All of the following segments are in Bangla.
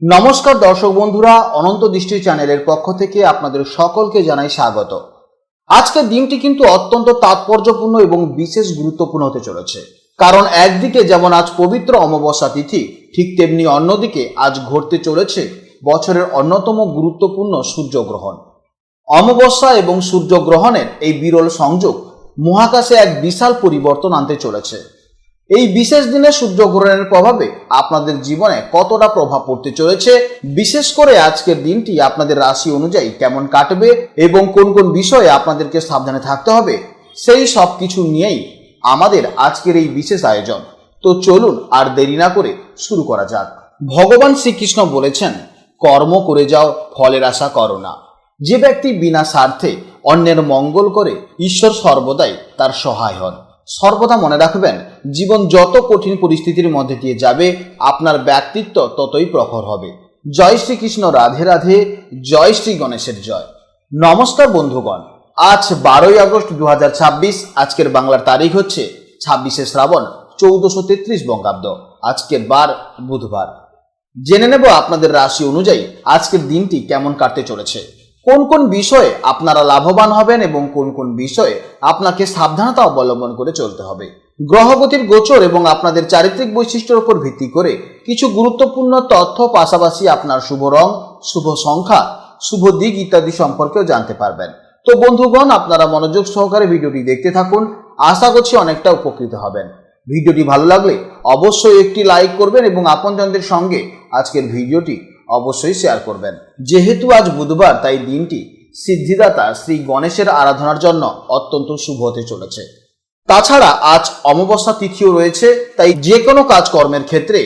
নমস্কার দর্শক বন্ধুরা, অনন্ত দৃষ্টি চ্যানেলের পক্ষ থেকে আপনাদের সকলকে জানাই স্বাগত। আজকের দিনটি কিন্তু অত্যন্ত তাৎপর্যপূর্ণ এবং বিশেষ গুরুত্বপূর্ণ হতে চলেছে, কারণ একদিকে যেমন আজ পবিত্র অমাবস্যা তিথি, ঠিক তেমনি অন্যদিকে আজ ঘটতে চলেছে বছরের অন্যতম গুরুত্বপূর্ণ সূর্যগ্রহণ। অমাবস্যা এবং সূর্যগ্রহণের এই বিরল সংযোগ মহাকাশে এক বিশাল পরিবর্তন আনতে চলেছে। এই বিশেষ দিনে সূর্যগ্রহণের প্রভাবে আপনাদের জীবনে কতটা প্রভাব পড়তে চলেছে, বিশেষ করে আজকের দিনটি আপনাদের রাশি অনুযায়ী কেমন কাটবে এবং কোন কোন বিষয়ে আপনাদেরকে সাবধানে থাকতে হবে, সেই সব কিছু নিয়েই আমাদের আজকের এই বিশেষ আয়োজন। তো চলুন আর দেরি না করে শুরু করা যাক। ভগবান শ্রীকৃষ্ণ বলেছেন, কর্ম করে যাও, ফলের আশা করো না। যে ব্যক্তি বিনা স্বার্থে অন্যের মঙ্গল করে, ঈশ্বর সর্বদাই তার সহায় হন। সর্বদা মনে রাখবেন, জীবন যত কঠিন পরিস্থিতির মধ্যে দিয়ে যাবে, আপনার ব্যক্তিত্ব ততই প্রখর হবে। জয় শ্রীকৃষ্ণ, রাধে রাধে, জয় শ্রী গণেশের জয়। নমস্কার বন্ধুগণ, আজ 12ই আগস্ট 2026। আজকের বাংলার তারিখ হচ্ছে 26শে শ্রাবণ 1433 বঙ্গাব্দ। আজকের বার বুধবার। জেনে নেব আপনাদের রাশি অনুযায়ী আজকের দিনটি কেমন কাটতে চলেছে, কোন কোন বিষয়ে আপনারা লাভবান হবেন এবং কোন কোন বিষয়ে আপনাকে সাবধানতা অবলম্বন করে চলতে হবে। গ্রহগতির গোচর এবং আপনাদের চারিত্রিক বৈশিষ্ট্যের উপর ভিত্তি করে কিছু গুরুত্বপূর্ণ তথ্য, পাশাপাশি আপনার শুভ রং, শুভ সংখ্যা, শুভ দিক ইত্যাদি সম্পর্কেও জানতে পারবেন। তো বন্ধুগণ, আপনারা মনোযোগ সহকারে ভিডিওটি দেখতে থাকুন। আশা করছি অনেকটা উপকৃত হবেন। ভিডিওটি ভালো লাগলে অবশ্যই একটি লাইক করবেন এবং আপনজনদের সঙ্গে আজকের ভিডিওটি অবশ্যই শেয়ার করবেন। যেহেতু আজ বুধবার, তাই দিনটি সিদ্ধিদাতা শ্রী গণেশের আরাধনার জন্য অত্যন্ত শুভ হতে চলেছে। তাছাড়া আজ অমাবস্যা তিথিও রয়েছে, তাই যে কোনো কাজকর্মের ক্ষেত্রে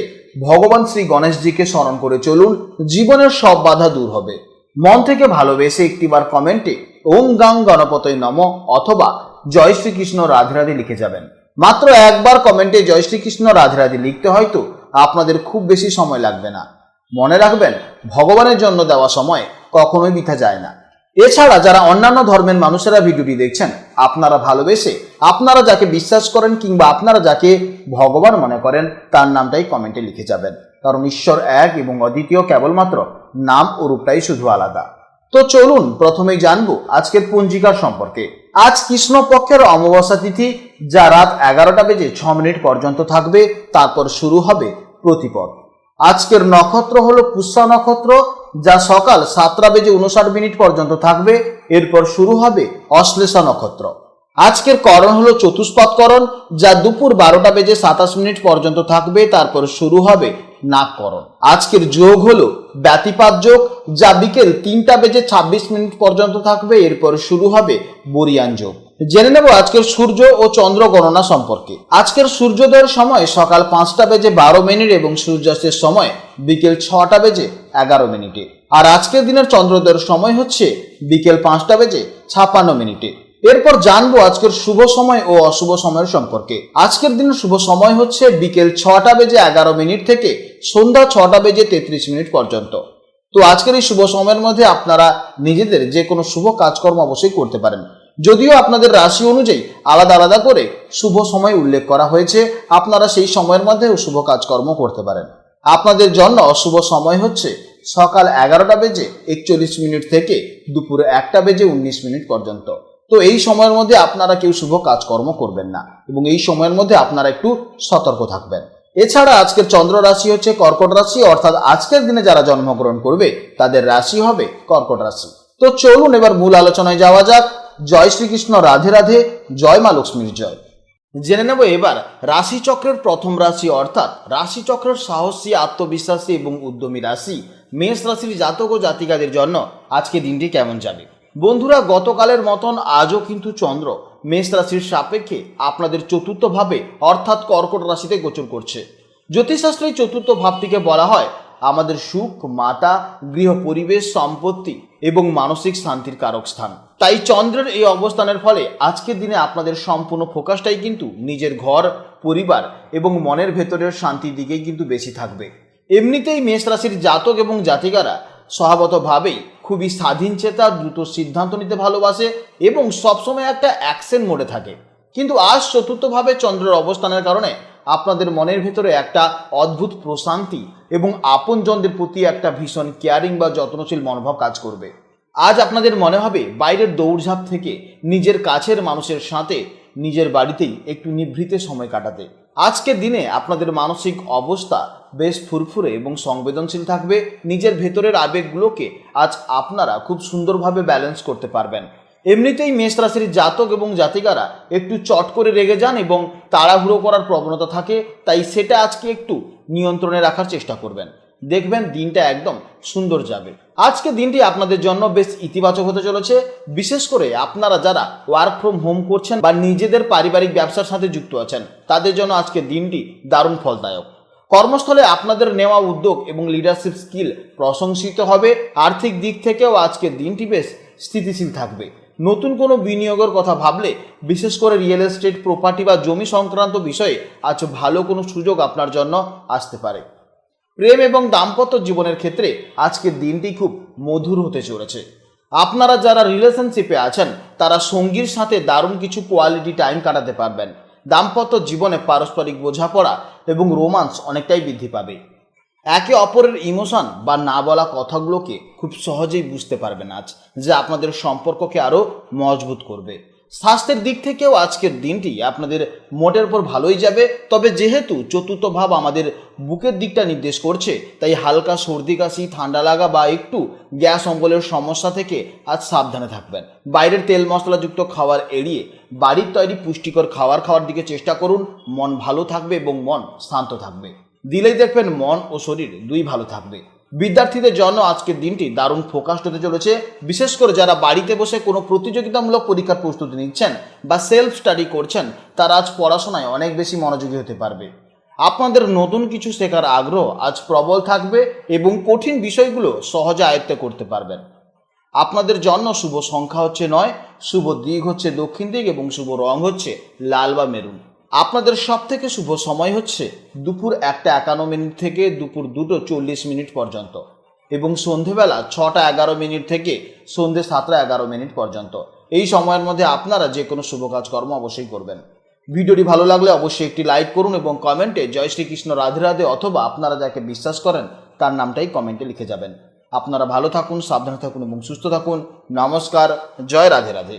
ভগবান শ্রী গণেশজিকে স্মরণ করে চলুন, জীবনের সব বাধা দূর হবে। মন থেকে ভালোবেসে একটিবার কমেন্টে ওম গাং গণপতয়ে নমঃ অথবা জয় শ্রীকৃষ্ণ রাধে রাধে লিখে যাবেন। মাত্র একবার কমেন্টে জয় শ্রীকৃষ্ণ রাধে রাধে লিখতে হয়তো আপনাদের খুব বেশি সময় লাগবে না। মনে রাখবেন, ভগবানের জন্য দেওয়া সময় কখনোই বৃথা যায় না। এছাড়া যারা অন্যান্য ধর্মের মানুষেরা ভিডিওটি দেখছেন, আপনারা ভালোবেসে আপনারা যাকে বিশ্বাস করেন কিংবা আপনারা যাকে ভগবান মনে করেন, তার নামটাই কমেন্টে লিখে যাবেন, কারণ ঈশ্বর এক এবং অদ্বিতীয়, কেবলমাত্র নাম ও রূপটাই শুধু আলাদা। তো চলুন প্রথমেই জানবো আজকের পঞ্জিকার সম্পর্কে। আজ কৃষ্ণপক্ষের অমাবস্যা তিথি, যা রাত 11:06 পর্যন্ত থাকবে, তারপর শুরু হবে প্রতিপদ। আজকের নক্ষত্র হলো পুষ্যা নক্ষত্র, যা সকাল 7:59 পর্যন্ত থাকবে, এরপর শুরু হবে অশ্লেষা নক্ষত্র। আজকের করণ হলো চতুষ্পদ করণ, যা দুপুর 12:27 পর্যন্ত থাকবে, তারপর শুরু হবে নাগকরণ। আজকের যোগ হলো ব্যতিপাত যোগ, যা বিকেল 3:26 পর্যন্ত থাকবে, এরপর শুরু হবে বরিয়ান যোগ। জেনে নেব আজকের সূর্য ও চন্দ্র গণনা সম্পর্কে। আজকের সূর্যোদয়ের সময় সকাল 5:12 এবং সূর্যাস্তের সময় বিকেল 6:11। আর আজকের দিনের চন্দ্রোদয়ের সময় হচ্ছে বিকেল 5:56। এরপর জানবো আজকের শুভ সময় ও অশুভ সময়ের সম্পর্কে। আজকের দিনের শুভ সময় হচ্ছে বিকেল 6:11 থেকে সন্ধ্যা 6:33 পর্যন্ত। তো আজকের এই শুভ সময়ের মধ্যে আপনারা নিজেদের যে কোনো শুভ কাজকর্ম অবশ্যই করতে পারেন। যদিও আপনাদের রাশি অনুযায়ী আলাদা আলাদা করে শুভ সময় উল্লেখ করা হয়েছে, আপনারা সেই সময়ের মধ্যে শুভ কাজকর্ম করতে পারেন। আপনাদের জন্য অশুভ সময় হচ্ছে সকাল 11:41 থেকে দুপুর 1:19 পর্যন্ত। তো এই সময়ের মধ্যে আপনারা কেউ শুভ কাজকর্ম করবেন না এবং এই সময়ের মধ্যে আপনারা একটু সতর্ক থাকবেন। এছাড়া আজকের চন্দ্র রাশি হচ্ছে কর্কট রাশি, অর্থাৎ আজকের দিনে যারা জন্মগ্রহণ করবে তাদের রাশি হবে কর্কট রাশি। তো চলুন এবার মূল আলোচনায় যাওয়া যাক। জয় শ্রীকৃষ্ণ, রাধে রাধে, জয় মা লক্ষ্মীর জয়। জেনে নেব এবার রাশিচক্রের প্রথম রাশি, অর্থাৎ রাশিচক্রের সাহসী, আত্মবিশ্বাসী এবং উদ্যমী রাশি মেষ রাশির জাতক ও জাতিকাদের জন্য আজকে দিনটি কেমন যাবে। বন্ধুরা, গতকালের মতন আজও কিন্তু চন্দ্র মেষ রাশির সাপেক্ষে আপনাদের চতুর্থ ভাবে অর্থাৎ কর্কট রাশিতে গোচর করছে। জ্যোতিষশাস্ত্রে চতুর্থ ভাবটিকে বলা হয় আমাদের সুখ, মাতা, গৃহ পরিবেশ, সম্পত্তি এবং মানসিক শান্তির কারক স্থান। তাই চন্দ্রের এই অবস্থানের ফলে আজকের দিনে আপনাদের সম্পূর্ণ ফোকাসটাই কিন্তু নিজের ঘর, পরিবার এবং মনের ভেতরের শান্তির দিকেই কিন্তু বেশি থাকবে। এমনিতেই মেষ রাশির জাতক এবং জাতিকারা স্বভাবতভাবেই খুবই স্বাধীন চেতা, দ্রুত সিদ্ধান্ত নিতে ভালোবাসে এবং সবসময় একটা অ্যাকশন মোডে থাকে। কিন্তু আজ চতুর্থভাবে চন্দ্রের অবস্থানের কারণে আপনাদের মনের ভেতরে একটা অদ্ভুত প্রশান্তি এবং আপনজনদের প্রতি একটা ভীষণ কেয়ারিং বা যত্নশীল মনোভাব কাজ করবে। আজ আপনাদের মনে হবে বাইরের দৌড়ঝাঁপ থেকে নিজের কাছের মানুষের সাথে নিজের বাড়িতেই একটু নিভৃতে সময় কাটাতে। আজকের দিনে আপনাদের মানসিক অবস্থা বেশ ফুরফুরে এবং সংবেদনশীল থাকবে। নিজের ভেতরের আবেগগুলোকে আজ আপনারা খুব সুন্দরভাবে ব্যালেন্স করতে পারবেন। এমনিতেই মেষ রাশির জাতক এবং জাতিকারা একটু চট করে রেগে যান এবং তাড়াহুড়ো করার প্রবণতা থাকে, তাই সেটা আজকে একটু নিয়ন্ত্রণে রাখার চেষ্টা করবেন। দেখবেন দিনটা একদম সুন্দর যাবে। আজকে দিনটি আপনাদের জন্য বেশ ইতিবাচক হতে চলেছে। বিশেষ করে আপনারা যারা ওয়ার্ক ফ্রম হোম করছেন বা নিজেদের পারিবারিক ব্যবসার সাথে যুক্ত আছেন, তাদের জন্য আজকে দিনটি দারুণ ফলদায়ক। কর্মস্থলে আপনাদের নেওয়া উদ্যোগ এবং লিডারশিপ স্কিল প্রশংসিত হবে। আর্থিক দিক থেকেও আজকের দিনটি বেশ স্থিতিশীল থাকবে। নতুন কোনো বিনিয়োগের কথা ভাবলে, বিশেষ করে রিয়েল এস্টেট, প্রপার্টি বা জমি সংক্রান্ত বিষয়ে আজ ভালো কোনো সুযোগ আপনার জন্য আসতে পারে। প্রেম এবং দাম্পত্য জীবনের ক্ষেত্রে আজকের দিনটি খুব মধুর হতে চলেছে। আপনারা যারা রিলেশনশিপে আছেন তারা সঙ্গীর সাথে দারুণ কিছু কোয়ালিটি টাইম কাটাতে পারবেন। দাম্পত্য জীবনে পারস্পরিক বোঝাপড়া এবং রোমান্স অনেকটাই বৃদ্ধি পাবে। একে অপরের ইমোশন বা না বলা কথাগুলোকে খুব সহজেই বুঝতে পারবেন আজ, যা আপনাদের সম্পর্ককে আরও মজবুত করবে। স্বাস্থ্যের দিক থেকেও আজকের দিনটি আপনাদের মোটের উপর ভালোই যাবে। তবে যেহেতু চতুর্থ ভাব আমাদের বুকের দিকটা নির্দেশ করছে, তাই হালকা সর্দি কাশি, ঠান্ডা লাগা বা একটু গ্যাস অম্বলের সমস্যা থেকে আজ সাবধানে থাকবেন। বাইরের তেল মশলাযুক্ত খাবার এড়িয়ে বাড়ির তৈরি পুষ্টিকর খাওয়ার দিকে চেষ্টা করুন। মন ভালো থাকবে এবং মন শান্ত থাকবে। দিলেই দেখবেন মন ও শরীর দুই ভালো থাকবে। বিদ্যার্থীদের জন্য আজকের দিনটি দারুণ ফোকাসড হতে চলেছে। বিশেষ করে যারা বাড়িতে বসে কোনো প্রতিযোগিতামূলক পরীক্ষার প্রস্তুতি নিচ্ছেন বা সেলফ স্টাডি করছেন, তারা আজ পড়াশোনায় অনেক বেশি মনোযোগী হতে পারবে। আপনাদের নতুন কিছু শেখার আগ্রহ আজ প্রবল থাকবে এবং কঠিন বিষয়গুলো সহজে আয়ত্ত করতে পারবেন। আপনাদের জন্য শুভ সংখ্যা হচ্ছে 9, শুভ দিক হচ্ছে দক্ষিণ দিক এবং শুভ রং হচ্ছে লাল বা মেরুন। আপনাদের সব থেকে শুভ সময় হচ্ছে দুপুর 1:51 থেকে দুপুর 2:40 পর্যন্ত এবং সন্ধেবেলা 6:11 থেকে সন্ধে 7:11 পর্যন্ত। এই সময়ের মধ্যে আপনারা যে কোনো শুভ কাজকর্ম অবশ্যই করবেন। ভিডিওটি ভালো লাগলে অবশ্যই একটি লাইক করুন এবং কমেন্টে জয় শ্রীকৃষ্ণ, রাধে রাধে অথবা আপনারা যাকে বিশ্বাস করেন তার নামটাই কমেন্টে লিখে যাবেন। আপনারা ভালো থাকুন, সাবধানে থাকুন এবং সুস্থ থাকুন। নমস্কার, জয় রাধে রাধে।